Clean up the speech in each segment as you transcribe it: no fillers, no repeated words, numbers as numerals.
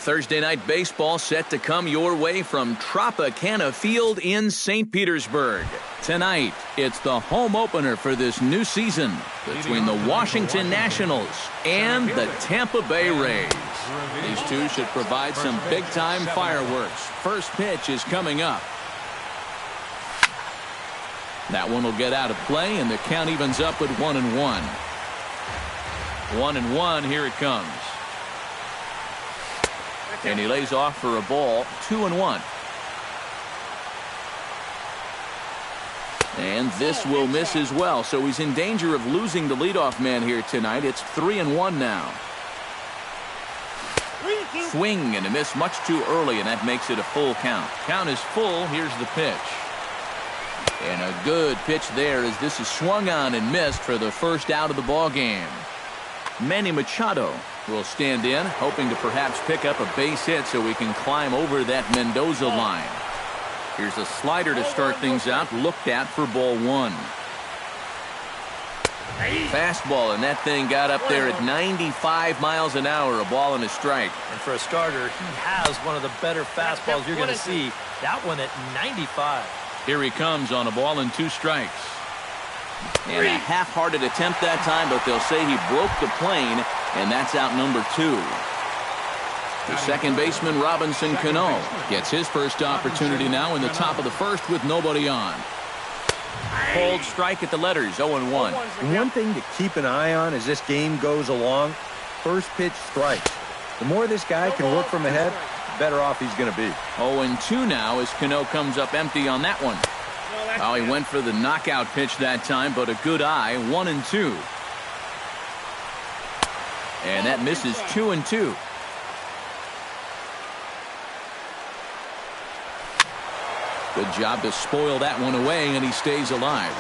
Thursday night baseball set to come your way from Tropicana Field in St. Petersburg. Tonight, it's the home opener for this new season between the Washington Nationals and the Tampa Bay Rays. These two should provide some big-time fireworks. First pitch is coming up. That one will get out of play, and the count evens up at 1-1. 1-1, here it comes. And he lays off for a ball, 2-1. And this will miss as well, so he's in danger of losing the leadoff man here tonight. It's 3-1 now. Swing and a miss much too early, and that makes it a full count. Count is full. Here's the pitch. And a good pitch there as this is swung on and missed for the first out of the ball game. Manny Machado will stand in, hoping to perhaps pick up a base hit so he can climb over that Mendoza line. Here's a slider to start things out, looked at for ball one. Fastball, and that thing got up there at 95 miles an hour, a ball and a strike. And for a starter, he has one of the better fastballs you're going to see. That one at 95. Here he comes on a ball and 2 strikes. And a half-hearted attempt that time, but they'll say he broke the plane, and that's out number 2. The second baseman, Robinson Cano, gets his first opportunity now in the top of the first with nobody on. Cold strike at the letters, 0-1. One thing to keep an eye on as this game goes along, first pitch strikes. The more this guy can work from ahead, the better off he's going to be. 0-2 now as Cano comes up empty on that one. Oh, he went for the knockout pitch that time, but a good eye, 1-2. And that misses 2-2. Good job to spoil that one away, and he stays alive.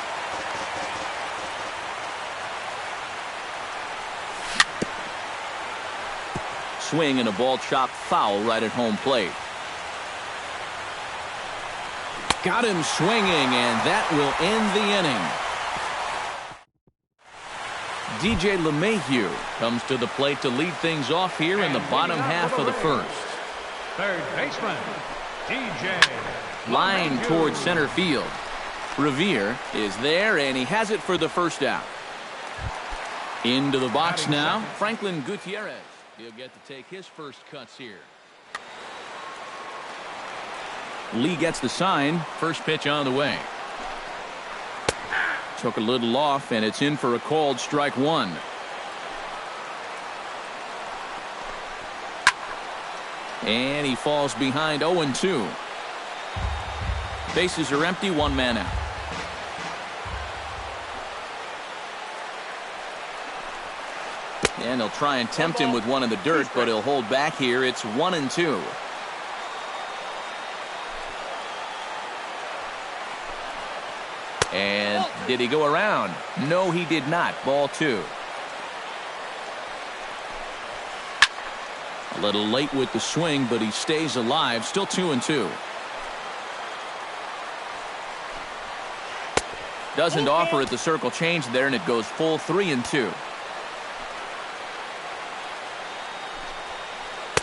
Swing and a ball chopped foul right at home plate. Got him swinging, and that will end the inning. DJ LeMahieu comes to the plate to lead things off here in the bottom half of the first. Third baseman, DJ. Line towards center field. Revere is there, and he has it for the first out. Into the box now, Franklin Gutierrez. He'll get to take his first cuts here. Lee gets the sign. First pitch on the way. Took a little off, and it's in for a called strike 1. And he falls behind 0-2. Bases are empty, 1 man out. And they'll try and tempt him with one in the dirt, but he'll hold back here. It's 1-2. And did he go around? No, he did not. Ball 2. A little late with the swing, but he stays alive. Still 2-2. Doesn't offer at the circle change there, and it goes full 3-2.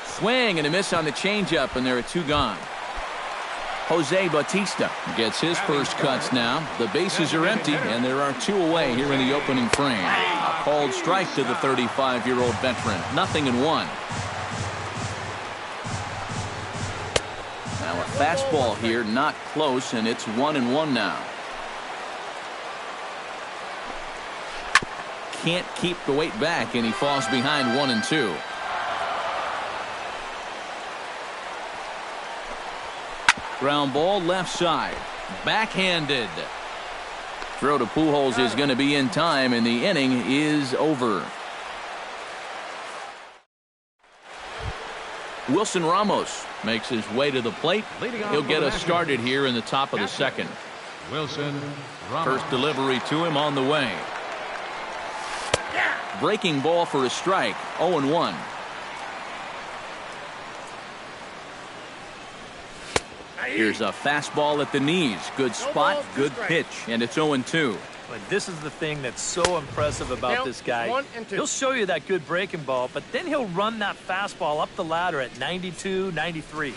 Swing and a miss on the changeup, and there are 2 gone. Jose Bautista gets his first cuts now. The bases are empty, and there are 2 away here in the opening frame. A called strike to the 35-year-old veteran. 0-1. Now a fastball here, not close, and it's 1-1 now. Can't keep the weight back, and he falls behind 1-2. Ground ball left side. Backhanded. Throw to Pujols is going to be in time, and the inning is over. Wilson Ramos makes his way to the plate. He'll get us started here in the top of the second. Wilson Ramos. First delivery to him on the way. Breaking ball for a strike. 0-1. Here's a fastball at the knees. Good spot, good pitch, and it's 0-2. But this is the thing that's so impressive about this guy. He'll show you that good breaking ball, but then he'll run that fastball up the ladder at 92, 93.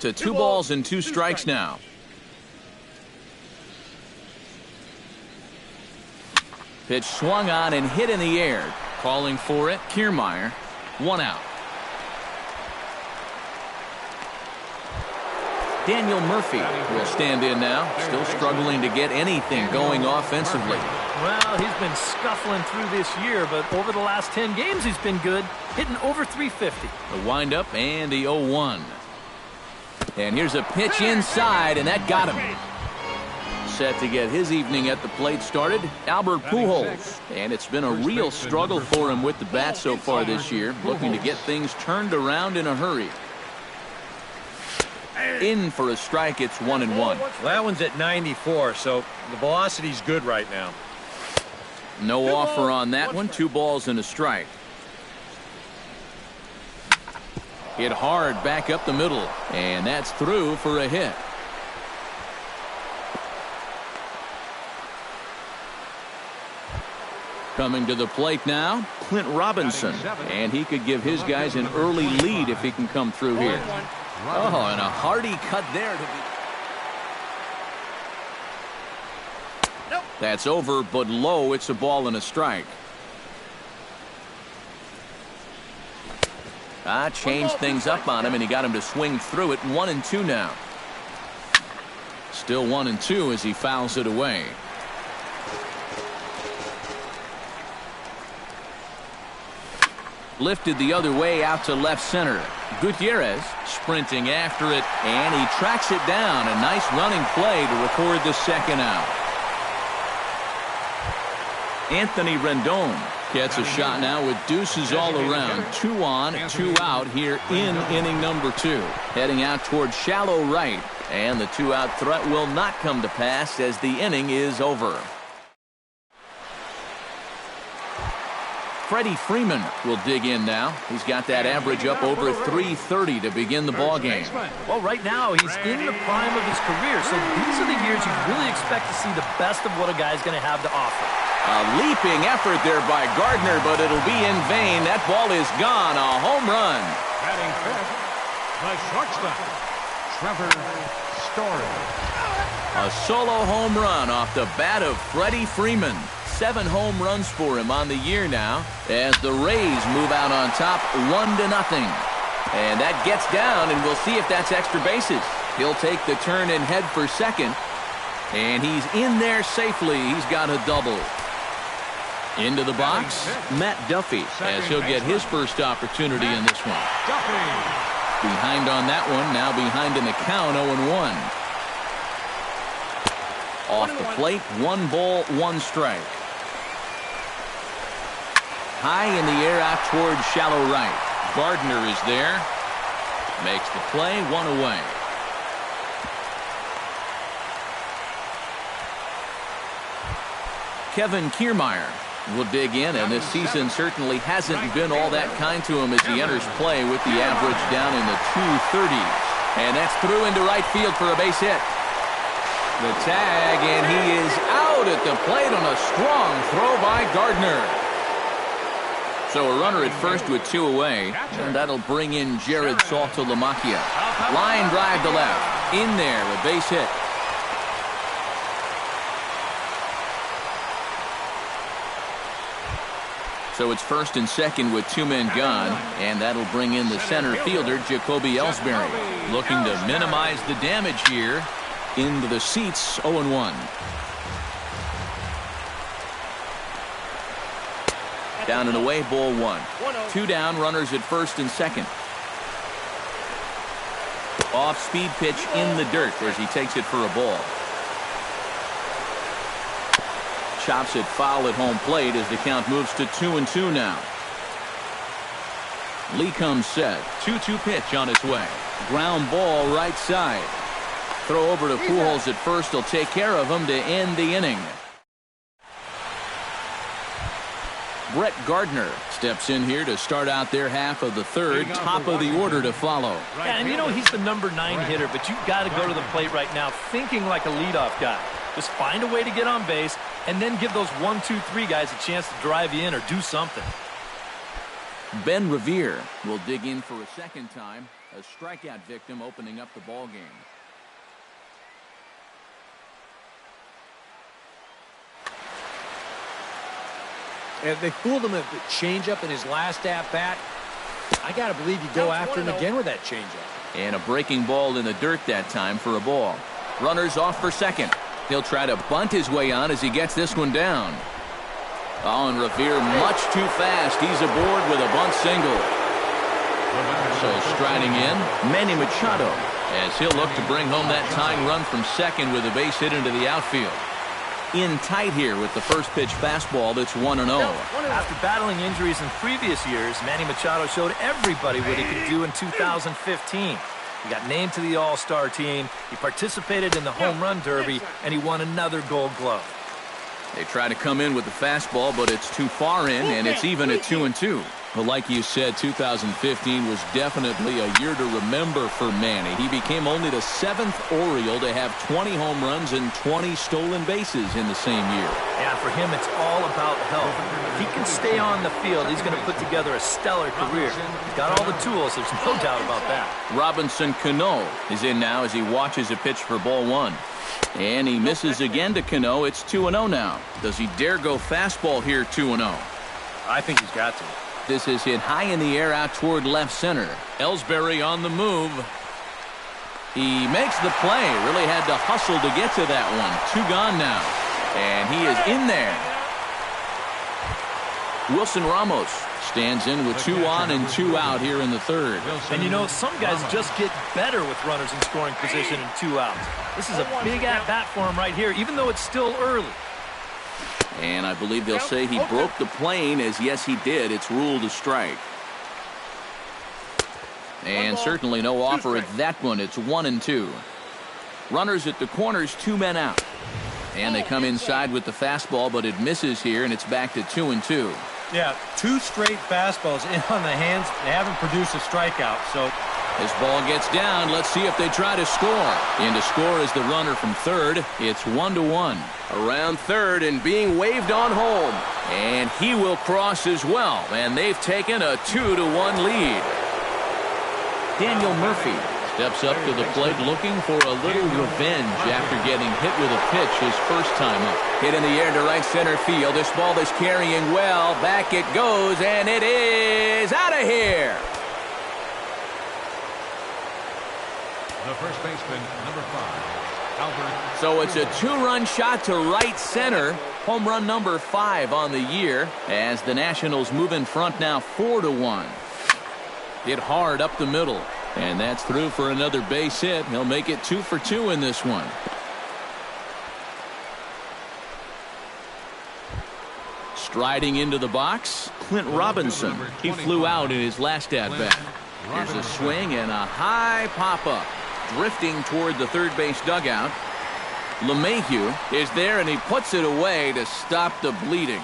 To 2 balls and 2 strikes now. Pitch swung on and hit in the air. Calling for it, Kiermaier. 1 out. Daniel Murphy will stand in now, still struggling to get anything going offensively. Well, he's been scuffling through this year, but over the last 10 games he's been good, hitting over 350. The windup and the 0-1. And here's a pitch inside, and that got him. Set to get his evening at the plate started, Albert Pujols. And it's been a real struggle for him with the bat so far this year, looking to get things turned around in a hurry. In for a strike, it's 1-1. Well, that one's at 94, so the velocity's good right now. No offer on that one. 2 balls and a strike. Hit hard back up the middle, and that's through for a hit. Coming to the plate now, Clint Robinson, and he could give his guys an early lead if he can come through here. Oh, and a hearty cut there. That's over, but low. It's a ball and a strike. Changed things up on him, and he got him to swing through it. 1-2 now. Still 1-2 as he fouls it away. Lifted the other way out to left center. Gutierrez sprinting after it, and he tracks it down. A nice running play to record the second out. Anthony Rendon gets a shot now with deuces all around. 2 on, 2 out here in inning number 2. Heading out towards shallow right, and the 2-out threat will not come to pass as the inning is over. Freddie Freeman will dig in now. He's got that average up over 330 to begin the ball game. Well, right now he's in the prime of his career, so these are the years you really expect to see the best of what a guy's going to have to offer. A leaping effort there by Gardner, but it'll be in vain. That ball is gone. A home run. Batting fifth, the shortstop, Trevor Story. A solo home run off the bat of Freddie Freeman. 7 home runs for him on the year now as the Rays move out on top 1-0. And that gets down, and we'll see if that's extra bases. He'll take the turn and head for second. And he's in there safely. He's got a double. Into the box, Matt Duffy, as he'll get his first opportunity in this one. Behind on that one, now behind in the count, 0-1. Off the plate, 1 ball, 1 strike. High in the air out towards shallow right. Gardner is there. Makes the play, 1 away. Kevin Kiermaier will dig in, and this season certainly hasn't been all that kind to him as he enters play with the average down in the 230s. And that's through into right field for a base hit. The tag, and he is out at the plate on a strong throw by Gardner. So a runner at first with 2 away, and that'll bring in Jared Saltalamacchia. Line drive to left. In there, a base hit. So it's first and second with 2 men gone, and that'll bring in the center fielder, Jacoby Ellsbury. Looking to minimize the damage here. Into the seats, 0-1. Down and away, ball 1. 2 down, runners at first and second. Off-speed pitch in the dirt as he takes it for a ball. Chops it foul at home plate as the count moves to 2-2 now. Lee comes set. 2-2 pitch on its way. Ground ball right side. Throw over to Pujols at first. He'll take care of him to end the inning. Brett Gardner steps in here to start out their half of the third. Top of the order to follow. Yeah, and you know he's the number 9 hitter, but you've got to go to the plate right now thinking like a leadoff guy. Just find a way to get on base and then give those 1, 2, 3 guys a chance to drive you in or do something. Ben Revere will dig in for a second time. A strikeout victim opening up the ball game. And they fooled him with the changeup in his last at-bat. I got to believe you go after him again with that changeup. And a breaking ball in the dirt that time for a ball. Runners off for second. He'll try to bunt his way on as he gets this one down. Oh, and Revere much too fast. He's aboard with a bunt single. So striding in, Manny Machado, as he'll look to bring home that tying run from second with a base hit into the outfield. In tight here with the first pitch fastball that's 1-0. After battling injuries in previous years, Manny Machado showed everybody what he could do in 2015. He got named to the All-Star team, he participated in the Home Run Derby, and he won another Gold Glove. They try to come in with the fastball, but it's too far in, and it's even at 2-2. Well, like you said, 2015 was definitely a year to remember for Manny. He became only the 7th Oriole to have 20 home runs and 20 stolen bases in the same year. Yeah, for him, it's all about health. If he can stay on the field, he's going to put together a stellar career. He's got all the tools. There's no doubt about that. Robinson Cano is in now as he watches a pitch for ball 1. And he misses again to Cano. It's 2-0 now. Does he dare go fastball here 2-0? I think he's got to. This is hit high in the air out toward left center. Ellsbury on the move. He makes the play. Really had to hustle to get to that one. 2 gone now. And he is in there. Wilson Ramos stands in with 2 on and 2 out here in the third. And you know, some guys just get better with runners in scoring position and 2 outs. This is a big at-bat for him right here, even though it's still early. And I believe they'll say he broke the plane, as yes he did. It's ruled a strike. And certainly no offer at that one. It's 1-2. Runners at the corners, 2 men out. And they come inside with the fastball, but it misses here, and it's back to 2-2. Yeah, 2 straight fastballs in on the hands. They haven't produced a strikeout, so... This ball gets down. Let's see if they try to score. In to score is the runner from third. It's 1-1. Around third and being waved on home. And he will cross as well. And they've taken a 2-1 lead. Daniel Murphy steps up to the plate looking for a little revenge after getting hit with a pitch his first time up. Hit in the air to right center field. This ball is carrying well. Back it goes, and it is out of here. The first baseman, number 5, Albert. So it's a 2-run shot to right center. Home run number 5 on the year as the Nationals move in front now 4-1. Hit hard up the middle. And that's through for another base hit. He'll make it 2 for 2 in this one. Striding into the box, Clint Robinson. He flew out in his last at-bat. Here's a swing and a high pop-up. Drifting toward the third base dugout. LeMahieu is there, and he puts it away to stop the bleeding.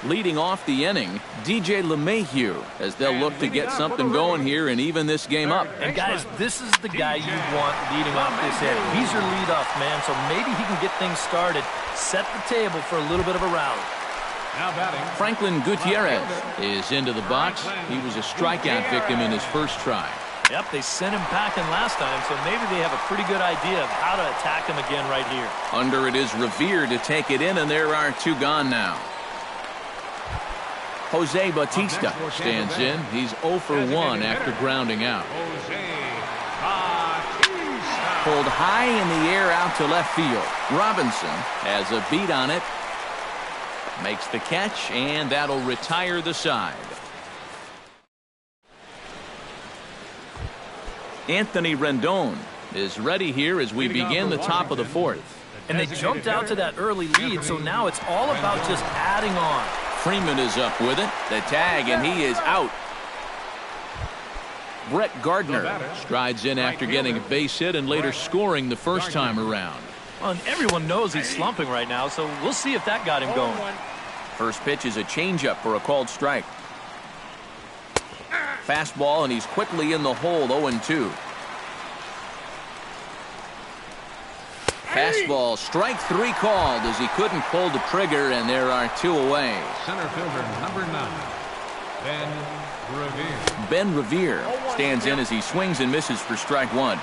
Leading off the inning, DJ LeMahieu, as they'll look to get something going here and even this game up. And guys, this is the guy you want leading off this inning. He's your leadoff man, so maybe he can get things started, set the table for a little bit of a rally. Now batting, Franklin Gutierrez is into the box. He was a strikeout victim in his first try. Yep, they sent him packing last time, so maybe they have a pretty good idea of how to attack him again right here. Under it is Revere to take it in, and there are 2 gone now. Jose Bautista stands in. He's 0 for 1 after grounding out. Pulled high in the air out to left field. Robinson has a beat on it. Makes the catch, and that'll retire the side. Anthony Rendon is ready here as we begin the top of the 4th. And they jumped out to that early lead, so now it's all about just adding on. Freeman is up with it. The tag, and he is out. Brett Gardner strides in after getting a base hit and later scoring the first time around. Well, and everyone knows he's slumping right now, so we'll see if that got him going. First pitch is a changeup for a called strike. Fastball, and he's quickly in the hole, 0-2. Fastball, strike 3 called as he couldn't pull the trigger, and there are 2 away. Center fielder number 9, Ben Revere. Ben Revere stands in as he swings and misses for strike 1.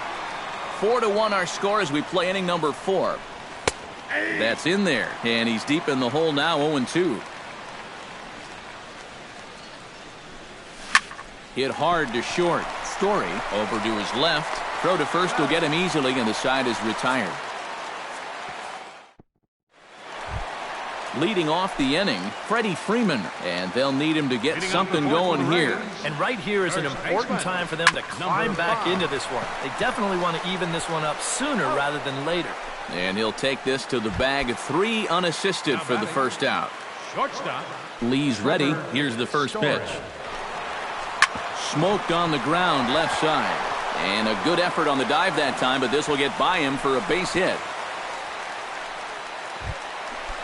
4-1 our score as we play inning number 4. That's in there, and he's deep in the hole now, 0-2. Hit hard to short. Story over to his left. Throw to first will get him easily, and the side is retired. Leading off the inning, Freddie Freeman, and they'll need him to get something going here. And right here is an important time for them to climb back into this one. They definitely want to even this one up sooner rather than later. And he'll take this to the bag, 3 unassisted for the first out. Shortstop. Lee's ready. Here's the first pitch. Smoked on the ground left side. And a good effort on the dive that time, but this will get by him for a base hit.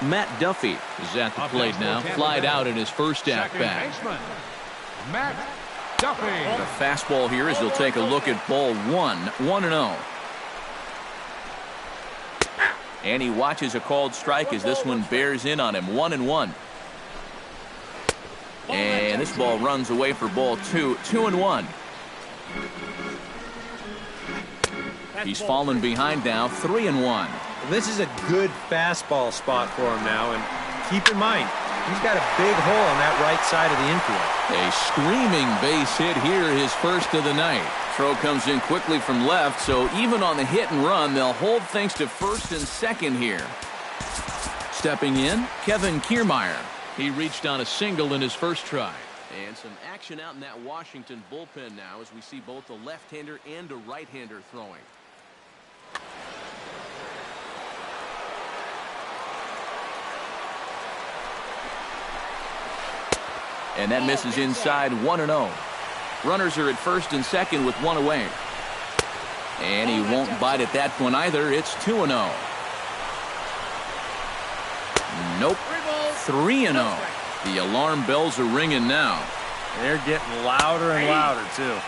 Matt Duffy is at the plate now. Flied out in his first at-bat. Matt Duffy. The fastball here as he'll take a look at ball 1, 1-0. And he watches a called strike as this one bears in on him, 1-1. And this ball runs away for ball 2, 2-1. He's fallen behind now, 3-1. This is a good fastball spot for him now, and keep in mind, he's got a big hole on that right side of the infield. A screaming base hit here, his first of the night. Throw comes in quickly from left, so even on the hit and run, they'll hold things to first and second here. Stepping in, Kevin Kiermaier. He reached on a single in his first try. And some action out in that Washington bullpen now as we see both a left-hander and a right-hander throwing. And that misses inside, 1-0. Runners are at first and second with 1 away. And he won't bite at that one either. It's 2-0. Nope. 3-0. The alarm bells are ringing now. They're getting louder and louder, too.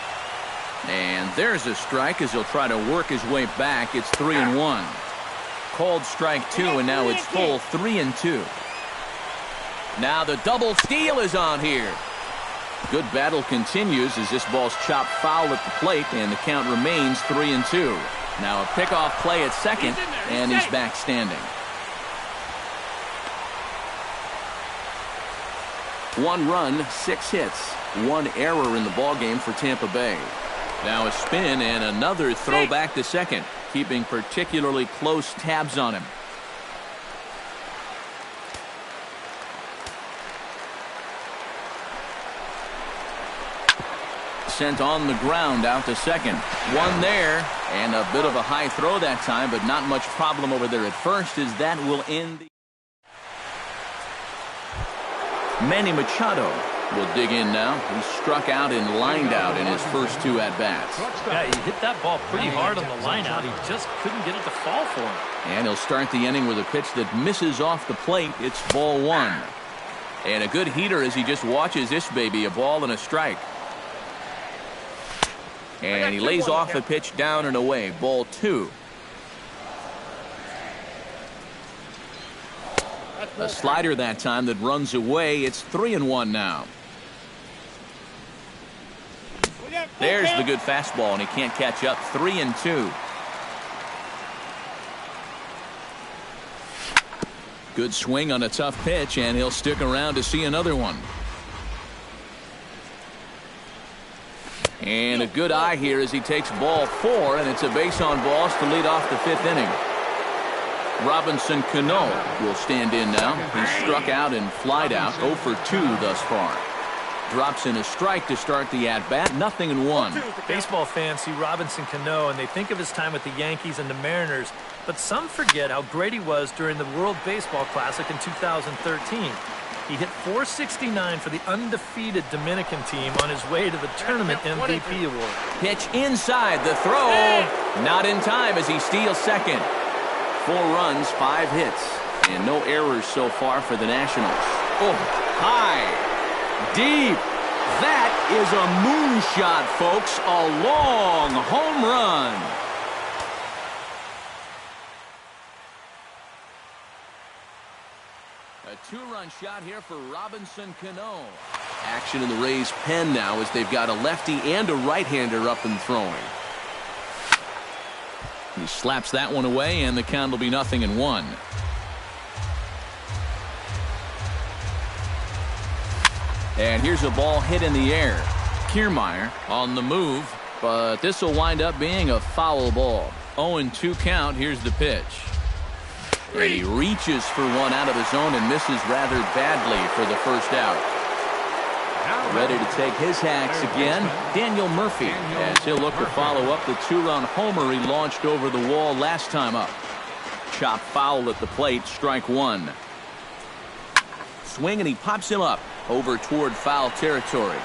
And there's a strike as he'll try to work his way back. It's 3-1. Called strike 2, and now it's full 3-2. Now the double steal is on here. Good battle continues as this ball's chopped foul at the plate, and the count remains 3-2. Now a pickoff play at second, and he's back standing. 1 run, 6 hits, 1 error in the ballgame for Tampa Bay. Now a spin and another throw back to second, keeping particularly close tabs on him. Sent on the ground out to second. 1 there, and a bit of a high throw that time, but not much problem over there at first as that will end. Manny Machado will dig in now. He struck out and lined out in his first 2 at-bats. Yeah, he hit that ball pretty hard on the line out. He just couldn't get it to fall for him. And he'll start the inning with a pitch that misses off the plate. It's ball 1. And a good heater as he just watches this baby, a ball and a strike. And he lays off the pitch down and away. Ball 2. A slider that time that runs away. It's 3-1 now. There's the good fastball, and he can't catch up. 3-2. Good swing on a tough pitch, and he'll stick around to see another one. And a good eye here as he takes ball 4, and it's a base on balls to lead off the 5th inning. Robinson Cano will stand in now. He's struck out and flied out, 0 for 2 thus far. Drops in a strike to start the at-bat, 0-1. Baseball fans see Robinson Cano, and they think of his time with the Yankees and the Mariners, but some forget how great he was during the World Baseball Classic in 2013. He hit .469 for the undefeated Dominican team on his way to the tournament MVP award. Pitch inside, the throw. Not in time as he steals second. 4 runs, 5 hits, and no errors so far for the Nationals. Oh, high, deep. That is a moonshot, folks. A long home run. A 2-run shot here for Robinson Cano. Action in the Rays' pen now as they've got a lefty and a right-hander up and throwing. He slaps that one away, and the count will be 0-1. And here's a ball hit in the air. Kiermaier on the move, but this will wind up being a foul ball. 0-2 count. Here's the pitch. And he reaches for one out of the zone and misses rather badly for the first out. Ready to take his hacks again, Daniel Murphy, as he'll look to follow up the 2-run homer he launched over the wall last time up. Chop foul at the plate, strike 1. Swing, and he pops him up over toward foul territory.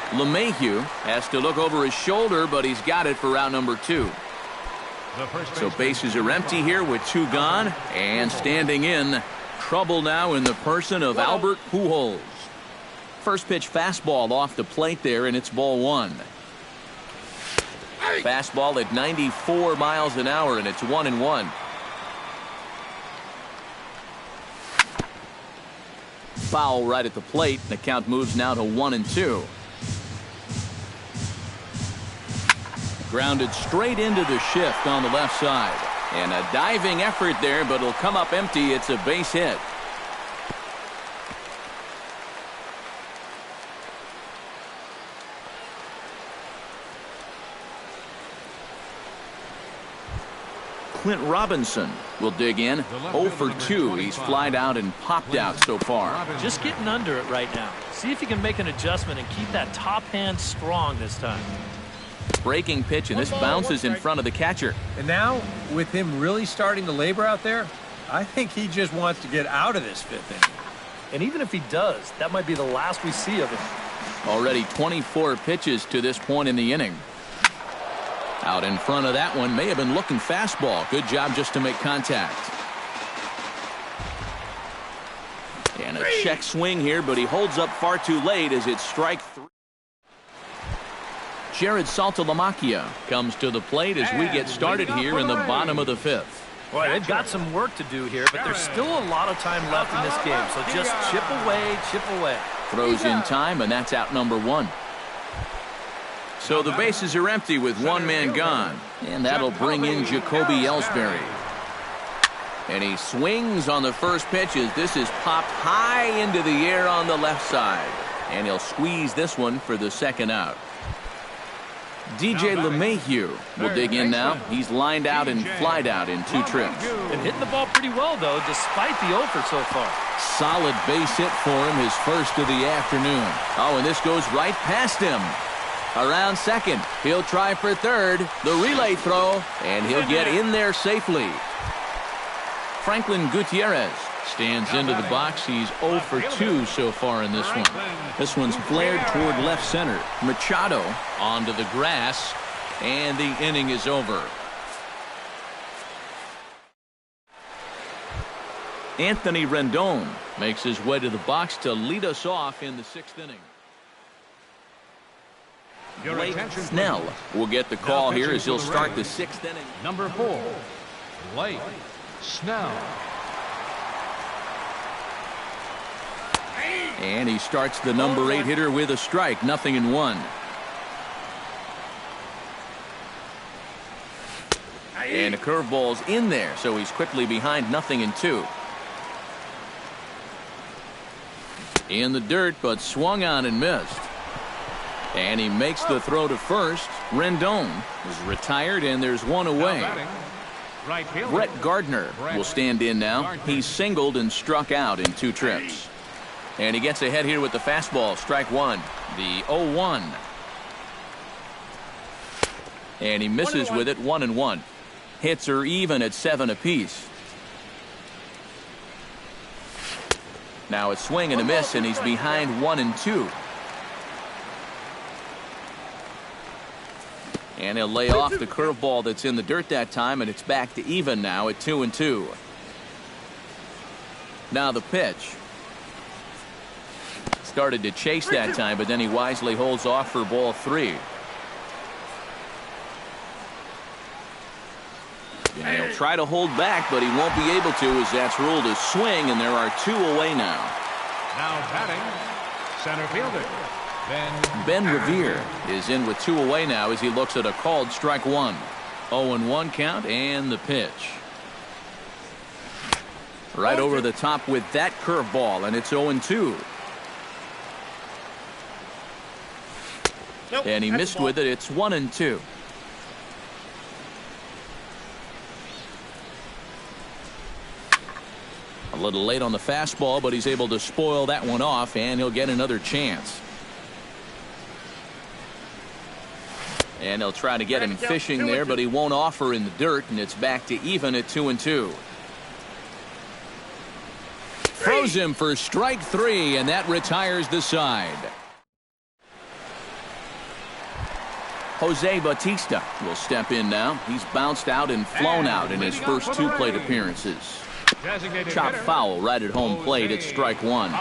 LeMahieu has to look over his shoulder, but he's got it for out number 2. So bases are empty here with 2 gone, and standing in, trouble now in the person of Albert Pujols. First pitch fastball off the plate there, and it's ball 1. Fastball at 94 miles an hour, and it's 1-1. Foul right at the plate. The count moves now to 1-2. Grounded straight into the shift on the left side. And a diving effort there, but it'll come up empty. It's a base hit. Clint Robinson will dig in. 0 for 2. He's flied out and popped out so far. Just getting under it right now. See if he can make an adjustment and keep that top hand strong this time. Breaking pitch, and this bounces in front of the catcher. And now, with him really starting to labor out there, I think he just wants to get out of this 5th inning. And even if he does, that might be the last we see of him. Already 24 pitches to this point in the inning. Out in front of that one, may have been looking fastball. Good job just to make contact. And a check swing here, but he holds up far too late as it's strike 3. Jared Saltalamacchia comes to the plate as we get started here in the bottom of the 5th. Boy, they've got some work to do here, but there's still a lot of time left in this game, so just chip away, chip away. Throws in time, and that's out number 1. So the bases are empty with 1 man gone, and that'll bring in Jacoby Ellsbury. And he swings on the first pitch as this is popped high into the air on the left side. And he'll squeeze this one for the second out. DJ LeMahieu will dig in now. He's lined out and flied out in 2 trips. And hitting the ball pretty well, though, despite the offer so far. Solid base hit for him, his first of the afternoon. Oh, and this goes right past him. Around second. He'll try for third. The relay throw, and he'll get in there safely. Franklin Gutierrez stands into the box. He's 0 for 2 so far in this one. This one's flared toward left center. Machado onto the grass, and the inning is over. Anthony Rendon makes his way to the box to lead us off in the 6th inning. Blake Snell will get the call here as he'll start the 6th inning. Number 4, Blake Snell. And he starts the number 8 hitter with a strike. 0-1. And a curveball's in there, so he's quickly behind 0-2. In the dirt, but swung on and missed. And he makes the throw to first. Rendon is retired, and there's one away. Brett Gardner will stand in now. He's singled and struck out in 2 trips. And he gets ahead here with the fastball. Strike 1. The 0-1. And he misses with it. 1-1. Hits are even at 7 apiece. Now a swing and a miss, and he's behind 1-2. And he'll lay off the curveball that's in the dirt that time, and it's back to even now at 2-2. Now the pitch. Started to chase that time, but then he wisely holds off for ball 3. And he'll try to hold back, but he won't be able to, as that's ruled a swing, and there are 2 away now. Now batting, center fielder, Ben Revere is in with 2 away now as he looks at a called strike 1. 0-1 count, and the pitch. Right over the top with that curveball, and it's 0-2. Nope, and he missed with it. It's 1-2. A little late on the fastball, but he's able to spoil that one off, and he'll get another chance. And they'll try to get him fishing there, but he won't offer in the dirt, and it's back to even at 2-2. Throws him for strike 3, and that retires the side. Jose Bautista will step in now. He's bounced out and flown out in his first 2 plate appearances. Chop foul right at home plate at strike 1.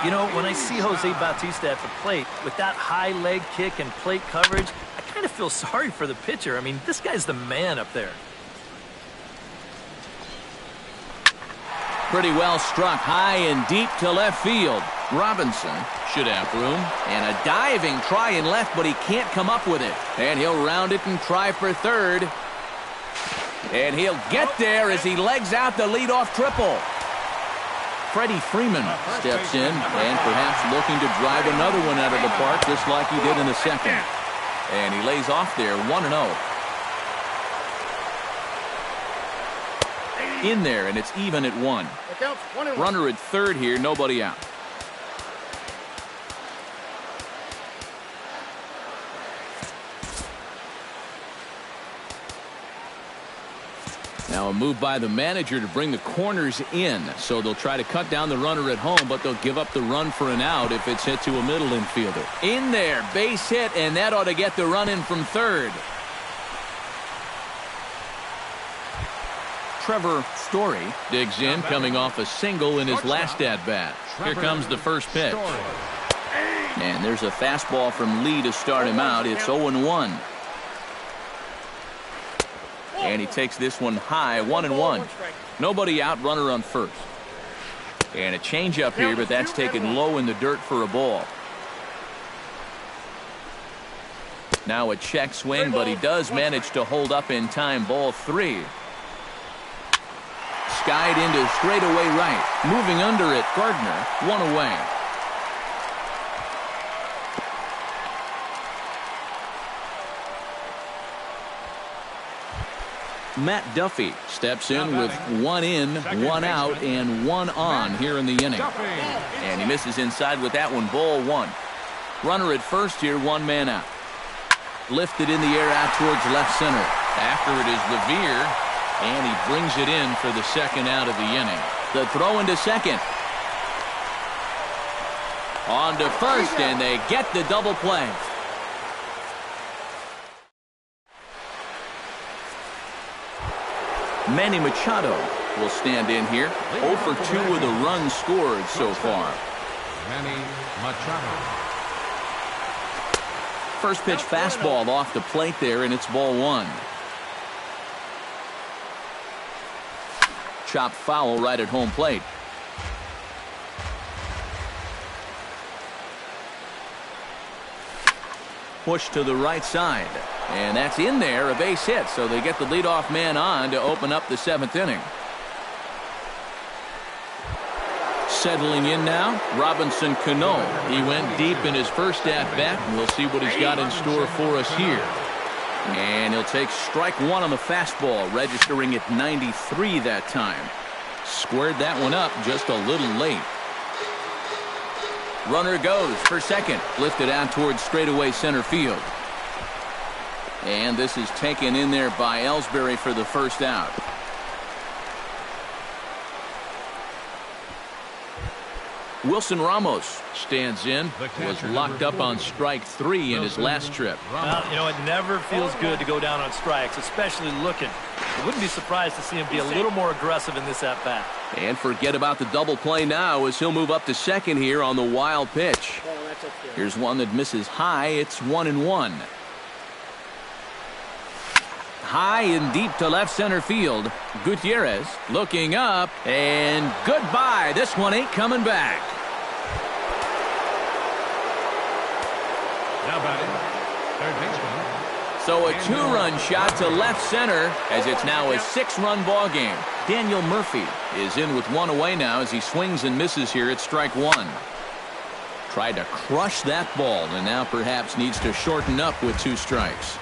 You know, when I see Jose Bautista at the plate with that high leg kick and plate coverage, I kind of feel sorry for the pitcher. I mean, this guy's the man up there. Pretty well struck high and deep to left field. Robinson should have room, and a diving try in left, but he can't come up with it. And he'll round it and try for third. And he'll get there as he legs out the leadoff triple. Freddie Freeman steps in and perhaps looking to drive another one out of the park, just like he did in the second. And he lays off there 1-0. In there, and it's even at 1. Runner at third here, nobody out. Now a move by the manager to bring the corners in, so they'll try to cut down the runner at home, but they'll give up the run for an out if it's hit to a middle infielder. In there, base hit, and that ought to get the run in from third. Trevor Story digs in, coming off a single in his last at-bat. Here comes the first pitch. And there's a fastball from Lee to start him out. It's 0-1. And he takes this one high, 1-1. Nobody out, runner on first. And a changeup here, but that's taken low in the dirt for a ball. Now a check swing, but he does manage to hold up in time. Ball 3. Skied into straightaway right. Moving under it, Gardner, 1 away. Matt Duffy steps in with 1 in, 1 out, and 1 on here in the inning. And he misses inside with that one. Ball 1. Runner at first here, 1 man out. Lifted in the air out towards left center. After it is Revere, and he brings it in for the second out of the inning. The throw into second. On to first, and they get the double play. Manny Machado will stand in here. 0 for 2 with a run scored so far. Manny Machado. First pitch fastball off the plate there, and it's ball 1. Chop foul right at home plate. Push to the right side. And that's in there, a base hit, so they get the leadoff man on to open up the 7th inning. Settling in now, Robinson Cano. He went deep in his first at-bat, and we'll see what he's got in store for us here. And he'll take strike 1 on the fastball, registering at 93 that time. Squared that one up just a little late. Runner goes for second, lifted out towards straightaway center field. And this is taken in there by Ellsbury for the first out. Wilson Ramos stands in. Was locked up on strike 3 in his last trip. Well, you know, it never feels good to go down on strikes, especially looking. I wouldn't be surprised to see him be a little more aggressive in this at-bat. And forget about the double play now as he'll move up to second here on the wild pitch. Here's one that misses high. It's 1-1. High and deep to left center field. Gutierrez looking up, and goodbye. This one ain't coming back. Now batting, third baseman. So a 2-run shot to left center as it's now a 6-run ball game. Daniel Murphy is in with 1 away now as he swings and misses here at strike 1. Tried to crush that ball and now perhaps needs to shorten up with 2 strikes.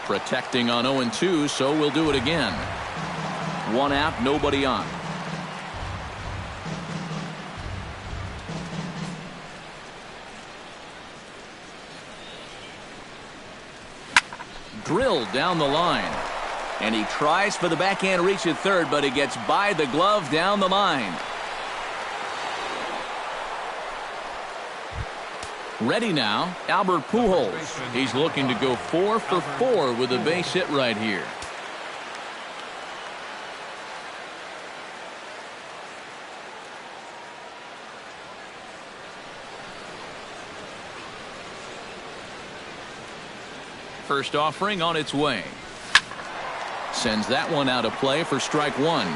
Protecting on 0-2, so we'll do it again. 1 out, nobody on. Drilled down the line. And he tries for the backhand reach at third, but he gets by the glove down the line. Ready now, Albert Pujols. He's looking to go 4 for 4 with a base hit right here. First offering on its way. Sends that one out of play for strike 1.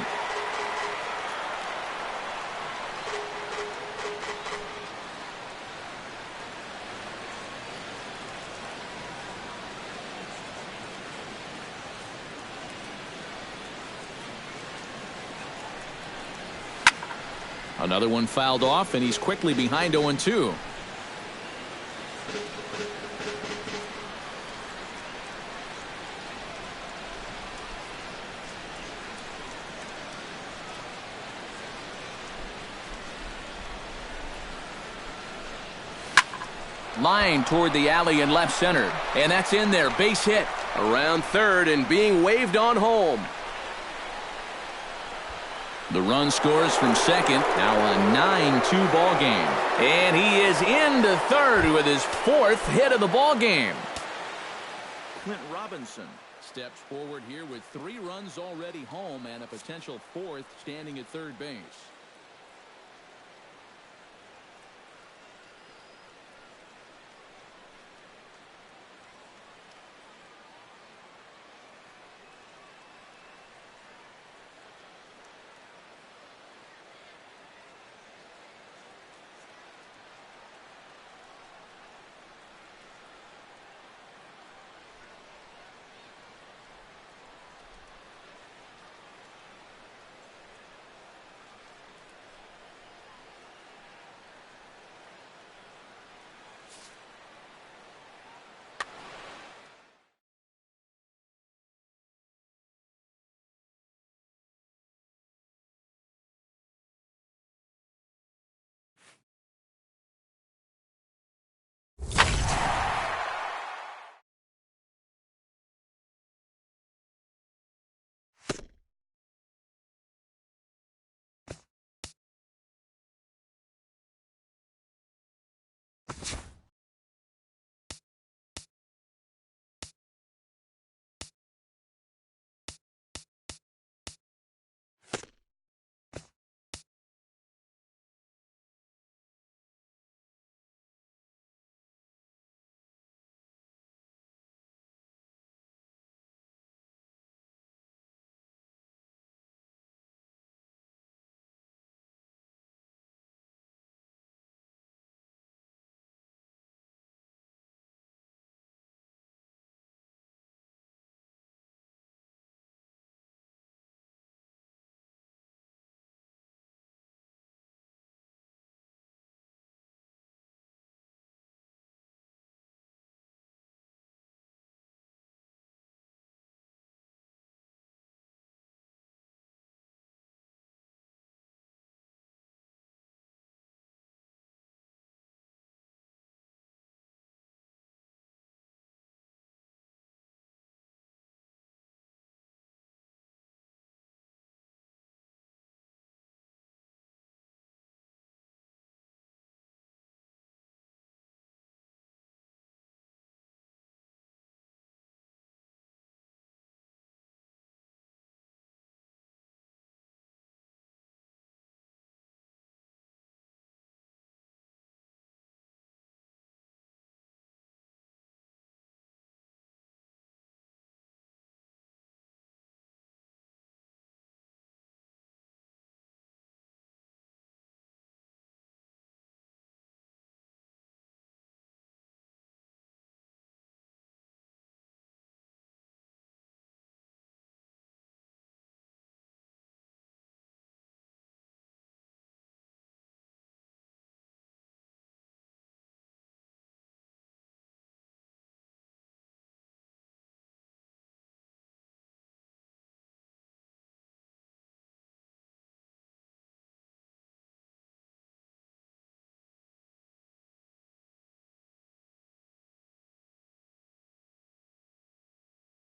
Another one fouled off, and he's quickly behind 0-2. Line toward the alley in left center, and that's in there. Base hit around third and being waved on home. The run scores from second. Now a 9-2 ball game. And he is into third with his 4th hit of the ball game. Clint Robinson steps forward here with 3 runs already home and a potential 4th standing at third base.